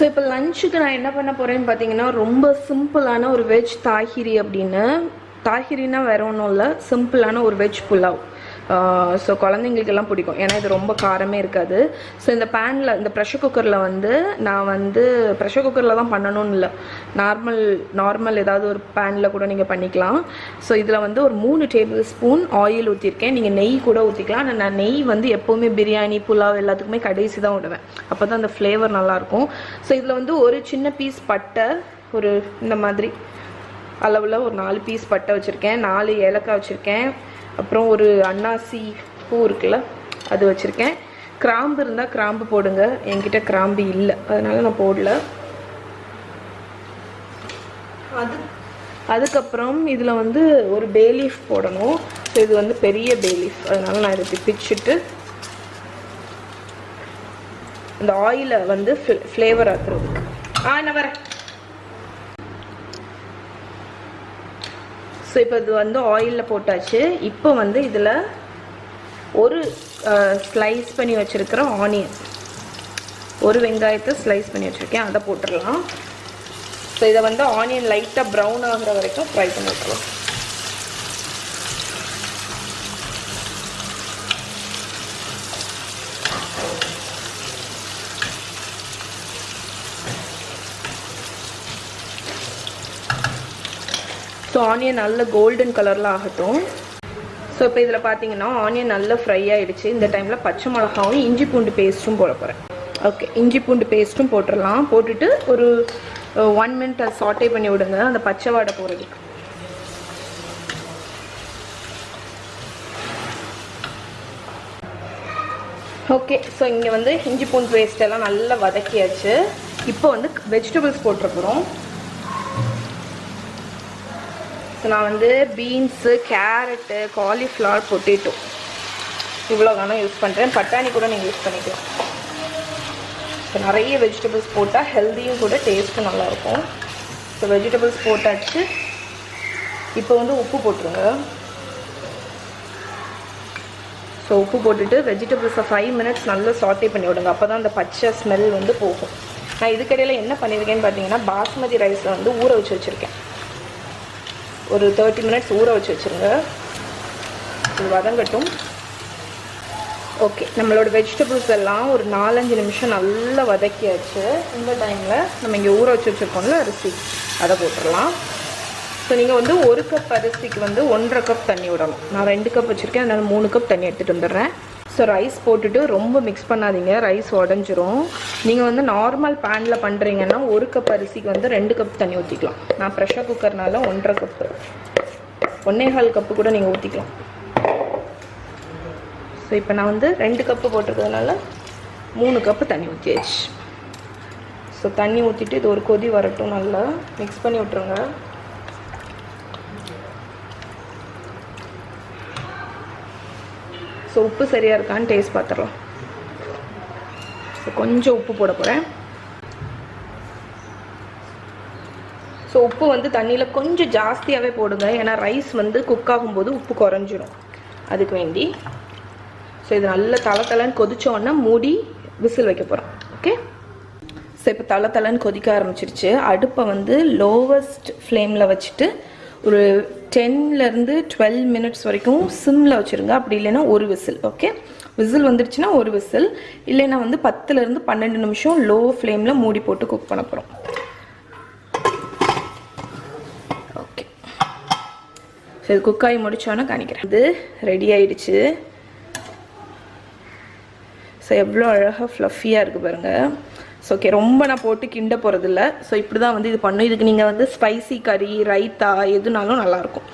So இப்போ லஞ்சுக்கு நான் என்ன பண்ண போகிறேன்னு பார்த்தீங்கன்னா ரொம்ப சிம்பிளான ஒரு வெஜ் தாஹிரி அப்படின்னு. தாஹிரினா வேற ஒன்றும் இல்லை, சிம்பிளான ஒரு வெஜ் புலாவ். ஸோ குழந்தைங்களுக்கெல்லாம் பிடிக்கும், ஏன்னா இது ரொம்ப காரமே இருக்காது. ஸோ இந்த பேனில், இந்த ப்ரெஷர் குக்கரில் வந்து நான் வந்து ப்ரெஷர் குக்கரில் தான் பண்ணணும்னு இல்லை, நார்மல் ஏதாவது ஒரு பேனில் கூட நீங்கள் பண்ணிக்கலாம். ஸோ இதில் வந்து ஒரு 3 டேபிள் ஸ்பூன் ஆயில் ஊற்றிருக்கேன். நீங்கள் நெய் கூட ஊற்றிக்கலாம். ஆனால் நான் நெய் வந்து எப்போவுமே பிரியாணி புலாவ் எல்லாத்துக்குமே கடைசி தான் விடுவேன், அப்போ தான் அந்த ஃப்ளேவர் நல்லாயிருக்கும். ஸோ இதில் வந்து ஒரு சின்ன பீஸ் பட்டை, ஒரு இந்த மாதிரி அளவில் ஒரு 4 பீஸ் பட்டை வச்சுருக்கேன், 4 ஏலக்காய் வச்சுருக்கேன், அப்புறம் ஒரு அன்னாசி பூ இருக்குல்ல அது வச்சுருக்கேன். கிராம்பு இருந்தால் கிராம்பு போடுங்க, என்கிட்ட கிராம்பு இல்லை அதனால் நான் போடல. அதுக்கப்புறம் இதில் வந்து ஒரு பே லீஃப் போடணும். ஸோ இது வந்து பெரிய பே லீஃப், அதனால் நான் இதை பிச்சுட்டு இந்த ஆயிலை வந்து ஃப்ளேவர் ஆக்குறதுக்கு என்ன வரேன். ஸோ இப்போ இது வந்து ஆயிலில் போட்டாச்சு. இப்போ வந்து இதில் ஒரு ஸ்லைஸ் பண்ணி வச்சுருக்கிற ஆனியன், ஒரு வெங்காயத்தை ஸ்லைஸ் பண்ணி வச்சுருக்கேன், அதை போட்டுடலாம். ஸோ இதை வந்து ஆனியன் லைட்டாக ப்ரௌன் ஆகிற வரைக்கும் ஃப்ரை பண்ணி விட்டுருலாம். ஸோ ஆனியன் நல்ல கோல்டன் கலரில் ஆகட்டும். ஸோ இப்போ இதில் பார்த்தீங்கன்னா ஆனியன் நல்லா ஃப்ரை ஆகிடுச்சு. இந்த டைமில் பச்சை மிளகாவும் இஞ்சி பூண்டு பேஸ்ட்டும் போட போகிறேன். ஓகே, இஞ்சி பூண்டு பேஸ்ட்டும் போட்டுடலாம். போட்டுட்டு ஒரு 1 மினிட் அதை சாட்டே பண்ணி விடுங்க, அந்த பச்சை வாடை போகிறதுக்கு. ஓகே, ஸோ இங்கே வந்து இஞ்சி பூண்டு பேஸ்ட் எல்லாம் நல்லா வதக்கியாச்சு. இப்போ வந்து வெஜிடபிள்ஸ் போட்டுருக்குறோம். ஸோ நான் வந்து பீன்ஸு, கேரட்டு, காலிஃப்ளவர், பொட்டேட்டோ இவ்வளோ தானே யூஸ் பண்ணுறேன். பட்டாணி கூட நீங்கள் யூஸ் பண்ணிக்கலாம். ஸோ நிறைய வெஜிடபிள்ஸ் போட்டால் ஹெல்த்தியும் கூட, டேஸ்ட்டும் நல்லாயிருக்கும். ஸோ வெஜிடபிள்ஸ் போட்டாச்சு. இப்போ வந்து உப்பு போட்டுருங்க. ஸோ உப்பு போட்டுட்டு வெஜிடபிள்ஸை 5 மினிட்ஸ் நல்லா சாட்டே பண்ணி விடுங்க, அப்போ தான் அந்த பச்சை ஸ்மெல் வந்து போகும். நான் இதுக்கடையில் என்ன பண்ணியிருக்கேன்னு பார்த்தீங்கன்னா பாஸ்மதி ரைஸில் வந்து ஊற வச்சுருக்கேன். ஒரு 30 மினிட்ஸ் ஊற வச்சுருங்க, இது வதங்கட்டும். ஓகே, நம்மளோட வெஜிடபிள்ஸ் எல்லாம் ஒரு 4-5 நிமிஷம் நல்லா வதக்கியாச்சு. இந்த டைமில் நம்ம இங்கே ஊற வச்சுருக்கோம்ல அரிசி, அதை போட்டுடலாம். ஸோ நீங்கள் வந்து 1 கப் அரிசிக்கு வந்து 1.5 கப் தண்ணி விடணும். நான் 2 கப் வச்சுருக்கேன், அதனால் 3 கப் தண்ணி எடுத்துகிட்டு வந்துடுறேன். ஸோ ரைஸ் போட்டுட்டு ரொம்ப மிக்ஸ் பண்ணாதீங்க, ரைஸ் உடஞ்சிரும். நீங்கள் வந்து நார்மல் பேனில் பண்ணுறீங்கன்னா 1 கப் அரிசிக்கு வந்து 2 கப் தண்ணி ஊற்றிக்கலாம். நான் ப்ரெஷர் குக்கர்னால 1.5 கப்பு, 1.25 கப்பு கூட நீங்கள் ஊற்றிக்கலாம். ஸோ இப்போ நான் வந்து 2 கப்பு போட்டிருக்கிறதுனால 3 கப்பு தண்ணி ஊற்றியாச்சு. ஸோ தண்ணி ஊற்றிட்டு இது ஒரு கொதி வரட்டும், நல்லா மிக்ஸ் பண்ணி விட்ருங்க. ஸோ உப்பு சரியாக இருக்கான்னு டேஸ்ட் பார்த்துடலாம். ஸோ கொஞ்சம் உப்பு போட போகிறேன். ஸோ உப்பு வந்து தண்ணியில் கொஞ்சம் ஜாஸ்தியாகவே போடுங்க, ஏன்னா ரைஸ் வந்து குக் ஆகும்போது உப்பு குறைஞ்சிடும், அதுக்கு வேண்டி. ஸோ இது நல்லா தளன்னு கொதிச்சோன்னா மூடி விசில் வைக்க போகிறோம். ஓகே, ஸோ இப்போ தளன்னு கொதிக்க ஆரம்பிச்சிருச்சு. அடுப்பை வந்து லோவஸ்ட் ஃப்ளேமில் வச்சுட்டு ஒரு 10லேருந்து 12 மினிட்ஸ் வரைக்கும் சிம்மில் வச்சுருங்க. அப்படி இல்லைன்னா ஒரு விசில். ஓகே, விசில் வந்துடுச்சுன்னா ஒரு விசில், இல்லைன்னா வந்து 10லேருந்து 12 நிமிஷம் லோ ஃப்ளேமில் மூடி போட்டு குக் பண்ண போகிறோம். ஓகே, ஸோ இது குக் ஆகி முடிச்சோன்னா காணிக்கிறேன். இது ரெடி ஆகிடுச்சு. ஸோ எவ்வளோ அழகாக ஃப்ளஃபியாக இருக்குது பாருங்கள். ஸோ ஓகே, ரொம்ப நான் போட்டு கிண்ட போகிறதில்ல. ஸோ இப்படி தான் வந்து இது பண்ணும். இதுக்கு நீங்கள் வந்து ஸ்பைசி கறி, ரைத்தா எதுனாலும் நல்லாயிருக்கும்.